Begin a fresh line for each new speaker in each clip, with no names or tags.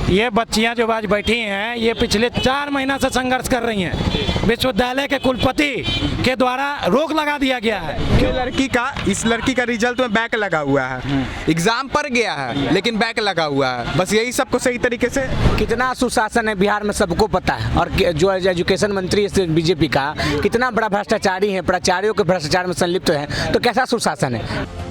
ये बच्चियां जो आज बैठी हैं ये पिछले 4 महीना से संघर्ष कर रही हैं। विश्वविद्यालय के कुलपति के द्वारा रोक लगा दिया गया है।
इस लड़की का रिजल्ट में बैक लगा हुआ है, एग्जाम पर गया है लेकिन बैक लगा हुआ है। बस यही सबको सही तरीके से
कितना सुशासन है बिहार में सबको पता है। और जो एजुकेशन मंत्री है बीजेपी का कितना बड़ा भ्रष्टाचारी है, प्राचार्यों के भ्रष्टाचार में संलिप्त है, तो कैसा सुशासन है।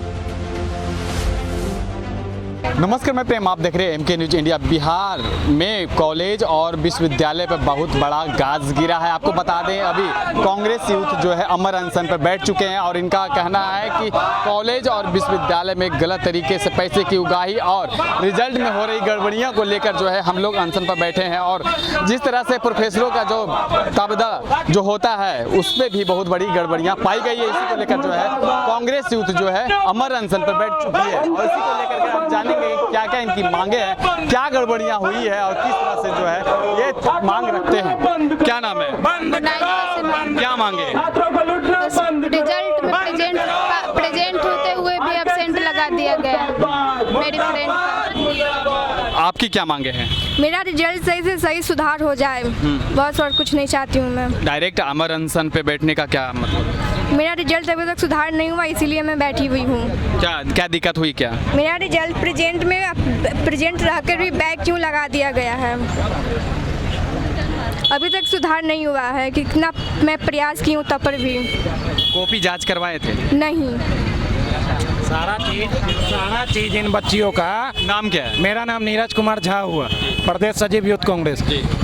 नमस्कार, मैं प्रेम, आप देख रहे हैं एमके न्यूज इंडिया। बिहार में कॉलेज और विश्वविद्यालय पर बहुत बड़ा गाज गिरा है। आपको बता दें अभी कांग्रेस यूथ जो है अमर अनशन पर बैठ चुके हैं और इनका कहना है कि कॉलेज और विश्वविद्यालय में गलत तरीके से पैसे की उगाही और रिजल्ट में हो रही गड़बड़ियां को लेकर जो है हम लोग अनशन पर बैठे हैं। और जिस तरह से प्रोफेसरों का जो तबादला जो होता है उस पर भी बहुत बड़ी गड़बड़ियाँ पाई गई है। इसी को लेकर जो है कांग्रेस यूथ जो है अमर अनशन पर बैठ चुकी है और इसी को लेकर के हम जानेंगे क्या क्या इनकी मांगे हैं, क्या गड़बड़ियां हुई है और किस तरह से जो है ये मांग रखते हैं। क्या नाम है? क्या मांगे?
रिजल्ट में प्रेजेंट होते हुए भी एब्सेंट लगा दिया गया मेरी फ्रेंड का।
आपकी क्या मांगे हैं?
मेरा रिजल्ट सही से सही सुधार हो जाए, बस और कुछ नहीं चाहती हूँ मैं।
डायरेक्ट अमर अनशन पे बैठने का क्या मतलब?
मेरा रिजल्ट अभी तक सुधार नहीं हुआ, इसीलिए मैं बैठी हुई हूँ।
क्या दिक्कत हुई? क्या
मेरा रिजल्ट प्रेजेंट रहकर भी बैक क्यों लगा दिया गया है? अभी तक सुधार नहीं हुआ है। कितना मैं प्रयास की हूँ तब पर भी।
कॉपी जांच करवाए थे?
नहीं।
सारा चीज इन बच्चियों का।
नाम क्या है?
मेरा नाम नीरज कुमार झा हुआ, प्रदेश सचिव यूथ कांग्रेस।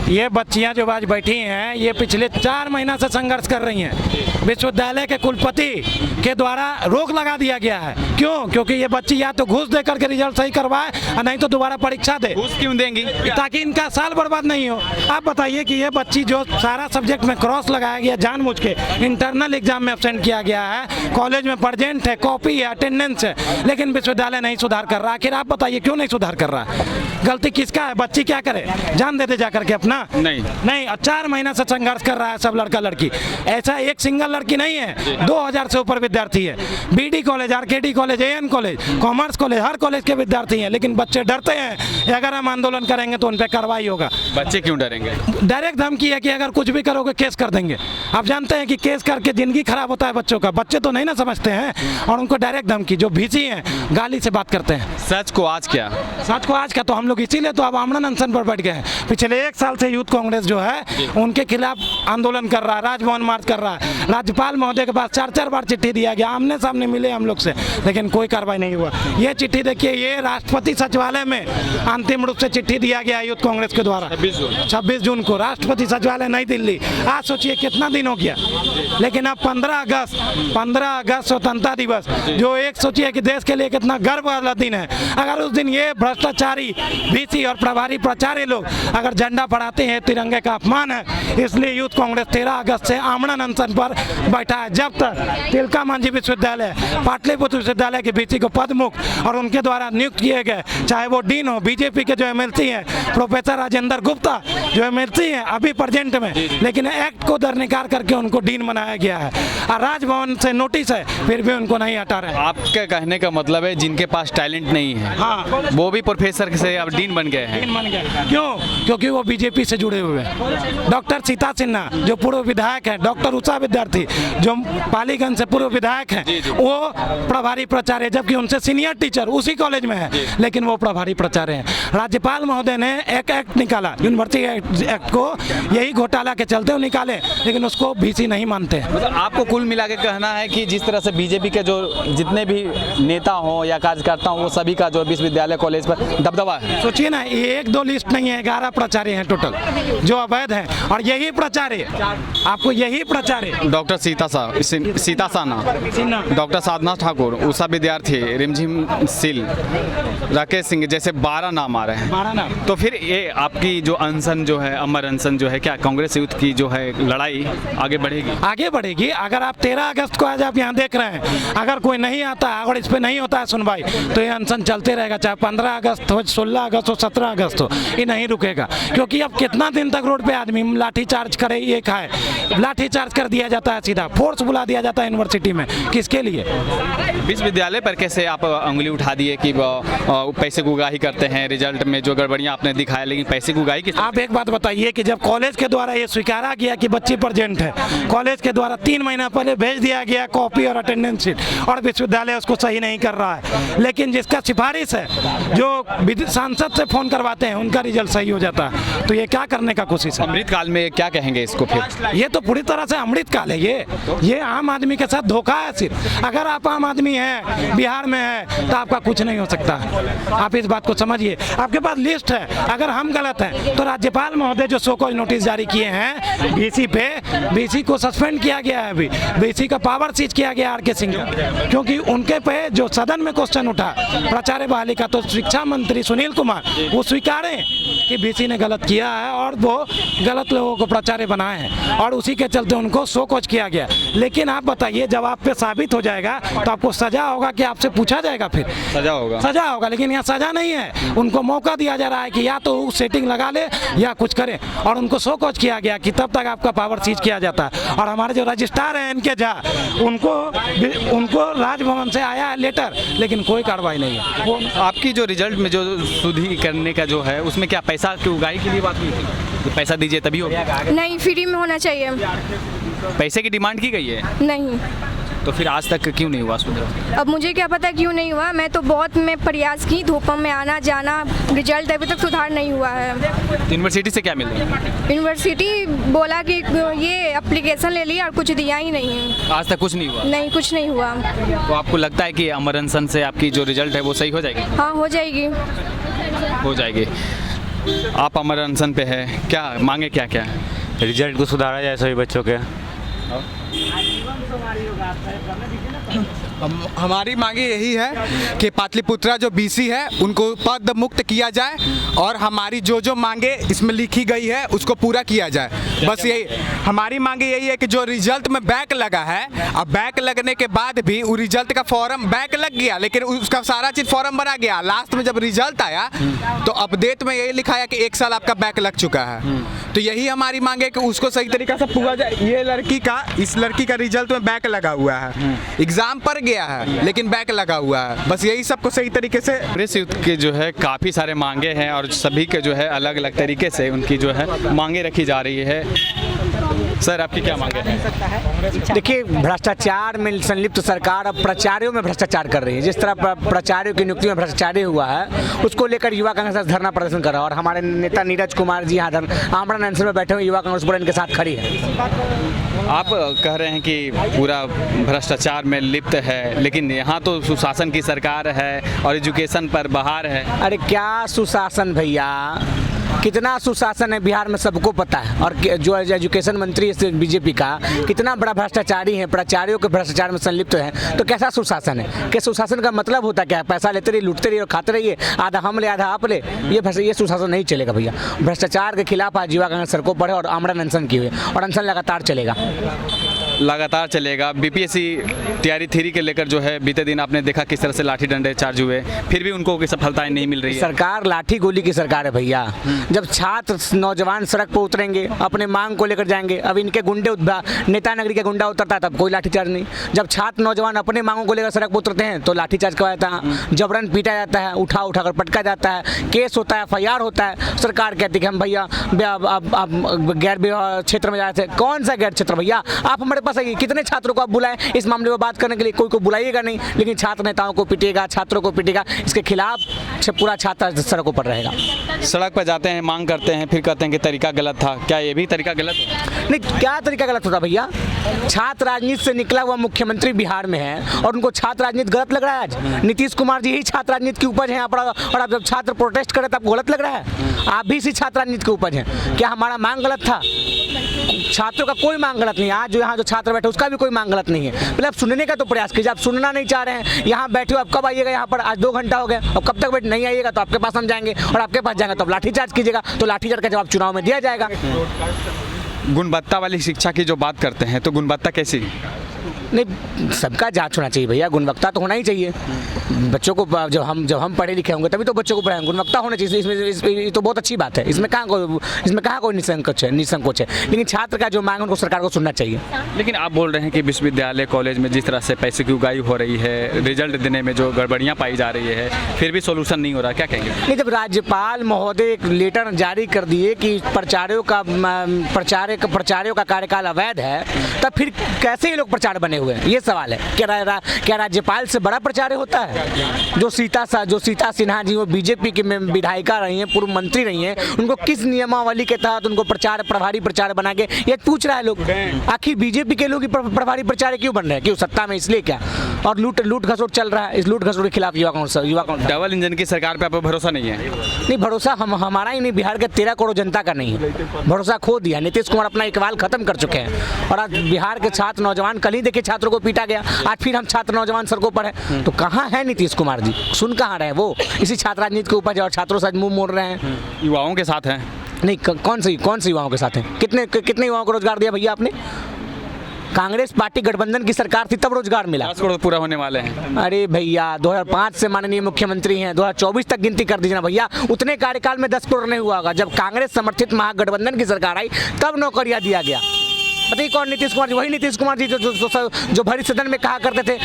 ये बच्चियां जो आज बैठी हैं ये पिछले 4 महीना से संघर्ष कर रही हैं। विश्वविद्यालय के कुलपति के द्वारा रोक लगा दिया गया है। क्यों? क्योंकि ये बच्ची या तो घूस दे करके रिजल्ट सही करवाए और नहीं तो दोबारा परीक्षा दे।
घूस क्यों देंगी?
ताकि इनका साल बर्बाद नहीं हो। आप बताइए कि ये बच्ची जो सारा सब्जेक्ट में क्रॉस लगाया गया जानबूझ के, इंटरनल एग्जाम में एब्सेंट किया गया है, कॉलेज में प्रेजेंट है, कॉपी है, अटेंडेंस है, लेकिन विश्वविद्यालय नहीं सुधार कर रहा। आखिर आप बताइए क्यों नहीं सुधार कर रहा? गलती किसका है? बच्ची क्या करे? जान दे जा करके अपना? नहीं 4 महीना से संघर्ष कर रहा है सब लड़का लड़की। ऐसा एक सिंगल लड़की नहीं है, 2000 से ऊपर विद्यार्थी है। BD college, RKD college, AN college, commerce college, हर कॉलेज के विद्यार्थी हैं। लेकिन बच्चे डरते हैं अगर हम आंदोलन करेंगे तो उन पर कार्रवाई होगा।
बच्चे क्यों डरेंगे?
डायरेक्ट धमकी है कि अगर कुछ भी करोगे केस कर देंगे। आप जानते हैं कि केस करके जिंदगी खराब होता है बच्चों का। बच्चे तो नहीं ना समझते हैं और उनको डायरेक्ट धमकी। जो भीसी हैं गाली से बात करते हैं।
सच को आज क्या?
सच को आज क्या? तो हम लोग इसीलिए तो अब आमरण अनशन पर बैठ गए हैं। पिछले 1 साल से यूथ कांग्रेस जो है उनके खिलाफ आंदोलन कर रहा है, राजभवन मार्च कर रहा है। राज्यपाल महोदय के पास 4 बार चिट्ठी दिया गया, आमने सामने मिले हम लोग से, लेकिन कोई कार्रवाई नहीं हुआ। ये चिट्ठी देखिए, ये राष्ट्रपति सचिवालय में अंतिम रूप से चिट्ठी दिया गया यूथ कांग्रेस के द्वारा 26 जून को, राष्ट्रपति सचिवालय नई दिल्ली। आज सोचिए कितना दिन हो गया। लेकिन अब 15 अगस्त स्वतंत्रता दिवस, जो एक सोचिए कि देश के लिए कितना गर्व वाला दिन है। अगर उस दिन ये भ्रष्टाचारी बीसी और प्रभारी प्राचार्य लोग अगर झंडा फहराते हैं, तिरंगे का अपमान है। इसलिए यूथ कांग्रेस 13 अगस्त से आमरण अनशन पर बैठा है। जब तक तिलका मांझी विश्वविद्यालय, पाटलिपुत्र विश्वविद्यालय के बीसी को पदमुक्त और उनके द्वारा नियुक्त किए गए, चाहे वो डीन हो, बीजेपी के जो एमएलसी हैं प्रोफेसर राजेंद्र गुप्ता जो एमएलसी हैं अभी प्रेजेंट में, लेकिन एक्ट को दरनिकार करके उनको डीन बनाया गया है और राजभवन से नोटिस है, फिर भी उनको नहीं हटा रहे।
आपके कहने का मतलब है जिनके पास टैलेंट नहीं है,
हाँ,
वो भी प्रोफेसर से अब डीन बन गए हैं।
डीन बन गए। क्यों? क्योंकि वो बीजेपी से जुड़े हुए हैं। डॉक्टर सीता सिन्हा जो पूर्व विधायक है, डॉक्टर उषा विद्यार्थी जो पालीगंज से पूर्व विधायक है, वो प्रभारी प्राचार्य, जबकि उनसे सीनियर टीचर उसी कॉलेज में है, लेकिन वो प्रभारी प्राचार्य हैं। राज्यपाल महोदय ने एक एक्ट निकाला, यूनिवर्सिटी एक्ट को, यही घोटाला के चलते वो निकाले, लेकिन उसको बीसी नहीं मानते।
मतलब आपको कुल मिला के कहना है कि जिस तरह से बीजेपी के जो जितने भी नेता हों या कार्यकर्ता हों, वो सभी का जो विश्वविद्यालय कॉलेज पर दबदबा है।
सोचिए ना, ये 1-2 लिस्ट नहीं है, 11 प्राचार्य हैं टोटल जो अवैध हैं। और यही प्राचार्य, आपको यही प्राचार्य
डॉक्टर सीता साना, डॉक्टर साधना ठाकुर, उषा विद्यार्थी, रिमझिम सिल, राकेश सिंह जैसे 12 नाम आ रहे हैं।
12 नाम।
तो फिर ये आपकी जो अनशन जो जो है अमर अनशन जो है, क्या कांग्रेस यूथ की जो है लड़ाई आगे बढ़ेगी?
आगे बढ़ेगी। अगर आप 13 अगस्त को आज आप यहाँ देख रहे हैं, अगर कोई नहीं आता है और इस पे नहीं होता है सुनवाई, तो ये अनशन चलते रहेगा, चाहे 15 अगस्त हो, 16 अगस्त हो, 17 अगस्त हो, ये नहीं रुकेगा। क्योंकि अब कितना दिन तक रोड पे आदमी लाठी चार्ज करे, ये खाए, लाठी चार्ज कर दिया जाता है, सीधा फोर्स बुला दिया जाता है यूनिवर्सिटी में, किसके लिए?
विश्वविद्यालय पर कैसे आप उंगली उठा दिए कि पैसे की उगाही करते हैं, रिजल्ट में जो गड़बड़ियां आपने दिखाया, लेकिन पैसे की उगाही किस?
आप एक बात बताइए कि जब कॉलेज के द्वारा ये स्वीकारा गया कि बच्ची प्रेजेंट है, कॉलेज के द्वारा 3 महीना पहले भेज दिया गया कॉपी और अटेंडेंस शीट, और विश्वविद्यालय उसको सही नहीं कर रहा है, लेकिन जिसका सिफारिश है, जो सांसद से फोन करवाते हैं, उनका रिजल्ट सही हो जाता है, तो ये क्या करने का कोशिश है?
अमृतकाल में क्या कहेंगे इसको फिर?
ये तो पूरी तरह से अमृतकाल है। ये आम आदमी के साथ धोखा है सिर्फ। अगर आप आम आदमी हैं, बिहार में है, तो आपका कुछ नहीं हो सकता। आप इस बात को समझिए। आपके पास लिस्ट है, अगर हम गलत हैं तो राज्यपाल महोदय जो शो कॉज नोटिस जारी किए हैं बीसी पे, बीसी को सस्पेंड किया गया है, अभी बीसी का पावर सीज किया गया आर.के. सिंह का, क्योंकि उनके पे जो सदन में क्वेश्चन उठा प्राचार्य बहाली का, तो शिक्षा मंत्री सुनील कुमार वो स्वीकारे कि बीसी ने गलत किया है और वो गलत लोगों को प्राचार्य बनाए हैं, और उसी के चलते उनको शो कॉज किया गया। लेकिन आप बताइए, जब आप पे साबित हो जाएगा तो आपको सजा होगा कि आपसे पूछा जाएगा? फिर
सजा होगा,
सजा होगा। लेकिन यहाँ सजा नहीं है, उनको मौका दिया जा रहा है कि या तो सेटिंग लगा ले या कुछ करे, और उनको शो कॉज किया गया कि तब तक आपका पावर सीज किया जाता है। और हमारे जो रजिस्ट्रार हैं इनके झा, उनको राजभवन से आया है लेटर, लेकिन कोई कार्रवाई नहीं है। वो
आपकी जो रिजल्ट में जो सुधी करने का जो है, उसमें क्या पैसा की उगाही के लिए बात हुई थी? तो पैसा दीजिए तभी होगा?
नहीं, फ्री में होना चाहिए।
पैसे की डिमांड की गई है?
नहीं।
तो फिर आज तक क्यों नहीं हुआ सुधर?
अब मुझे क्या पता क्यों नहीं हुआ। मैं तो बहुत प्रयास की, धूपम में आना जाना, रिजल्ट अभी तक सुधार नहीं हुआ है।
यूनिवर्सिटी से क्या मिल रहा है?
यूनिवर्सिटी बोला कि ये एप्लीकेशन ले लिया और कुछ दिया ही नहीं।
आज तक कुछ नहीं हुआ?
नहीं, कुछ नहीं हुआ।
तो आपको लगता है कि अमर अनशन से आपकी जो रिजल्ट है वो सही हो जाएगी?
हाँ, हो जाएगी।
हो जाएगी। आप अमर अनशन पे है, क्या मांगे क्या क्या है?
रिजल्ट को सुधारा जाए सभी बच्चों के।
हमारी मांगे यही है कि पाटलिपुत्रा जो बीसी है उनको पद मुक्त किया जाए, और हमारी जो मांगे इसमें लिखी गई है उसको पूरा किया जाए। बस यही हमारी मांगे यही है कि जो रिजल्ट में बैक लगा है, अब बैक लगने के बाद भी वो रिजल्ट का फॉर्म बैक लग गया, लेकिन उसका सारा चीज फॉर्म बना गया। लास्ट में जब रिजल्ट आया तो अपडेट में यही लिखा है कि 1 साल आपका बैक लग चुका है। तो यही हमारी मांगे कि उसको सही तरीका से पूरा जाए। ये इस लड़की का रिजल्ट में बैक लगा हुआ है, एग्जाम पर गया है लेकिन बैक लगा हुआ है। बस यही सबको सही तरीके से
कांग्रेस यूथ के जो है काफ़ी सारे मांगे हैं, और सभी के जो है अलग अलग तरीके से उनकी जो है मांगे रखी जा रही है। सर, आपकी क्या मांगे हैं?
देखिए, भ्रष्टाचार में संलिप्त सरकार अब प्राचार्यों में भ्रष्टाचार कर रही है। जिस तरह प्राचार्यों की नियुक्ति में भ्रष्टाचार हुआ है, उसको लेकर युवा कांग्रेस धरना प्रदर्शन कर रहा है, और हमारे नेता नीरज कुमार जी यहाँ आमरण अनशन में बैठे हुए युवा कांग्रेस पूरा इनके साथ खड़ी है।
आप कह रहे हैं कि पूरा भ्रष्टाचार में लिप्त है, लेकिन यहाँ तो सुशासन की सरकार है और एजुकेशन पर बहार है।
अरे क्या सुशासन भैया, कितना सुशासन है बिहार में सबको पता है। और जो एजुकेशन मंत्री है बीजेपी का, कितना बड़ा भ्रष्टाचारी है, प्राचार्यों के भ्रष्टाचार में संलिप्त है। तो कैसा सुशासन है? कि सुशासन का मतलब होता क्या है? पैसा लेते रहिए, लूटते रहिए और खाते रहिए, आधा हम ले आधा आप ले। ये सुशासन नहीं चलेगा भैया। भ्रष्टाचार के खिलाफ आज युवा कांग्रेस सड़कों पर है और आमरण अनशन किए हुए, और अनशन लगातार चलेगा। बीपीएससी तैयारी 3 के लेकर जो है बीते दिन आपने देखा किस तरह से लाठी डंडे चार्ज हुए, फिर भी उनको कोई सफलताएं नहीं मिल रही है। सरकार लाठी गोली की सरकार है भैया। जब छात्र नौजवान सड़क पर उतरेंगे, अपने मांग को लेकर जाएंगे, अब इनके गुंडे नेता नगरी के गुंडा उतरता है तब कोई लाठीचार्ज नहीं। जब छात्र नौजवान अपने मांगों को लेकर सड़क पर उतरते हैं तो लाठीचार्ज करवाया जाता है, जबरन पीटा जाता है, उठा कर पटका जाता है, केस होता है, FIR होता है। सरकार कहती है कि हम भैया गैर क्षेत्र में जा रहे थे। कौन सा गैर क्षेत्र भैया? आप हमारे पास आइए, कितने छात्रों को आप बुलाएं इस मामले में बात करने के लिए? कोई को बुलाइएगा नहीं, लेकिन छात्र नेताओं को पीटेगा, छात्रों को पीटेगा। इसके खिलाफ पूरा छात्र सड़कों पर रहेगा।
सड़क पर जाते हैं, मांग करते हैं, फिर कहते हैं कि तरीका गलत था। क्या ये भी तरीका गलत है?
नहीं, क्या तरीका गलत होता भैया? छात्र राजनीति से निकला हुआ मुख्यमंत्री बिहार में है और उनको छात्र राजनीति गलत लग रहा है। आज नीतीश कुमार जी ही छात्र राजनीति की उपज है यहाँ पर, और अब जब छात्र प्रोटेस्ट करे तो आपको गलत लग रहा है? आप भी इसी छात्र राजनीति की उपज हैं। क्या हमारा मांग गलत था? छात्रों का कोई मांग गलत नहीं है। आज जो यहाँ जो छात्र बैठे उसका भी कोई मांग गलत नहीं है। पहले आप सुनने का तो प्रयास कीजिए। आप सुनना नहीं चाह रहे हैं, यहाँ बैठे हो, आप कब आइएगा यहाँ पर? आज 2 घंटा हो गया, अब कब तक बैठ नहीं आइएगा तो आपके पास हम जाएंगे, और आपके पास जाएंगे तो आप लाठीचार्ज कीजिएगा, तो लाठीचार्ज का जवाब चुनाव में दिया जाएगा। गुणवत्ता वाली शिक्षा की जो बात करते हैं तो गुणवत्ता कैसी? नहीं, सबका जांच होना चाहिए भैया, गुणवत्ता तो होना ही चाहिए। बच्चों को जब हम पढ़े लिखे होंगे तभी तो बच्चों को पढ़ाएंगे। गुणवत्ता होना चाहिए, इसमें तो बहुत अच्छी बात है। इसमें कहाँ कोई निसंकोच है। लेकिन छात्र का जो मांग है उनको सरकार को सुनना चाहिए।
लेकिन आप बोल रहे हैं कि विश्वविद्यालय कॉलेज में जिस तरह से पैसे की उगाही हो रही है, रिजल्ट देने में जो गड़बड़ियाँ पाई जा रही है, फिर भी सोल्यूशन नहीं हो रहा, क्या कहेंगे?
नहीं, जब राज्यपाल महोदय एक लेटर जारी कर दिए कि प्रचार्यों का कार्यकाल अवैध है, तब फिर कैसे ये लोग प्रचार बने हुए हैं? ये सवाल है। क्या राज्यपाल से बड़ा प्रचार्य होता है? जो सीता सिन्हा जी वो बीजेपी की विधायिका रही हैं, पूर्व मंत्री रही हैं, उनको किस नियमावली के तहत उनको प्रभारी प्रचार बना के ये पूछ रहा है लोग? आखिर बीजेपी के लोग ही प्रभारी प्रचार्य क्यों बन रहे हैं? क्यों सत्ता में, इसलिए क्या? और लूट घसोट चल रहा है। इस लूट घसोट के खिलाफ युवा कांग्रेस
डबल इंजन की सरकार पे आपको भरोसा नहीं है?
नहीं, भरोसा हमारा ही नहीं, बिहार के 13 करोड़ जनता का नहीं है। भरोसा खो दिया। नीतीश कुमार अपना इकबाल खत्म कर चुके हैं, और आज बिहार के छात्र नौजवान, कल ही देखिए छात्रों को पीटा गया, आज फिर हम छात्र नौजवान सड़कों पर हैं। तो कहाँ है नीतीश कुमार जी? सुन कहाँ रहे हैं वो? इसी छात्र राजनीति के ऊपर और छात्रों से मुंह मोड़ रहे हैं।
युवाओं के साथ हैं?
नहीं, कौन से युवाओं के साथ हैं? कितने युवाओं को रोजगार दिया भैया आपने? कांग्रेस पार्टी गठबंधन की सरकार थी तब रोजगार मिला।
10 करोड़ पूरा होने वाले हैं।
अरे भैया, 2005 से माननीय मुख्यमंत्री हैं, 2024 तक गिनती कर दीजिए ना भैया। उतने कार्यकाल में 10 करोड़ नहीं हुआ होगा। जब कांग्रेस समर्थित महागठबंधन की सरकार आई तब नौकरियां दिया गया। बताइए कौन? नीतीश कुमार जी। वही नीतीश कुमार जी जो भरी सदन में कहा करते थे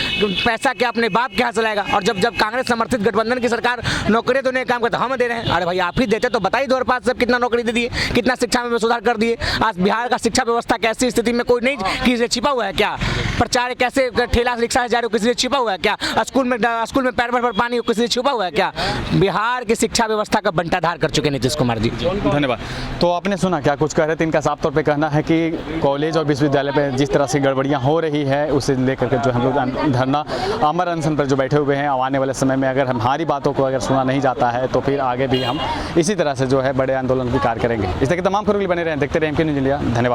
पैसा क्या अपने बाप के यहाँ से लाएगा, और जब कांग्रेस समर्थित गठबंधन की सरकार नौकरी तो नहीं काम करता, हम दे रहे हैं। अरे भाई, आप ही देते तो बताइए 2005 से कितना नौकरी दे दिए, कितना शिक्षा में सुधार कर दिए। आज बिहार का शिक्षा व्यवस्था कैसी स्थिति में कोई नहीं किसी से छिपा हुआ है क्या? प्रचार कैसे ठेला रिक्शा से जा रहे हो, किसी से छिपा हुआ है क्या? स्कूल में पैर भर पानी हो, किसी से छिपा हुआ है क्या? बिहार की शिक्षा व्यवस्था का बंटाधार कर चुके नीतीश कुमार जी।
धन्यवाद।
तो आपने सुना क्या कुछ कह रहे थे। इनका साफ तौर पे कहना है कि कॉलेज और विश्वविद्यालय पे जिस तरह से गड़बड़ियाँ हो रही है उसे लेकर के जो हम लोग धरना अमर अनशन पर जो बैठे हुए हैं, आने वाले समय में अगर हमारी बातों को अगर सुना नहीं जाता है तो फिर आगे भी हम इसी तरह से जो है बड़े आंदोलन की कार्य करेंगे। इस तरह के तमाम खबरों के लिए बने रहें, देखते रहें एमके न्यूज़ इंडिया। धन्यवाद।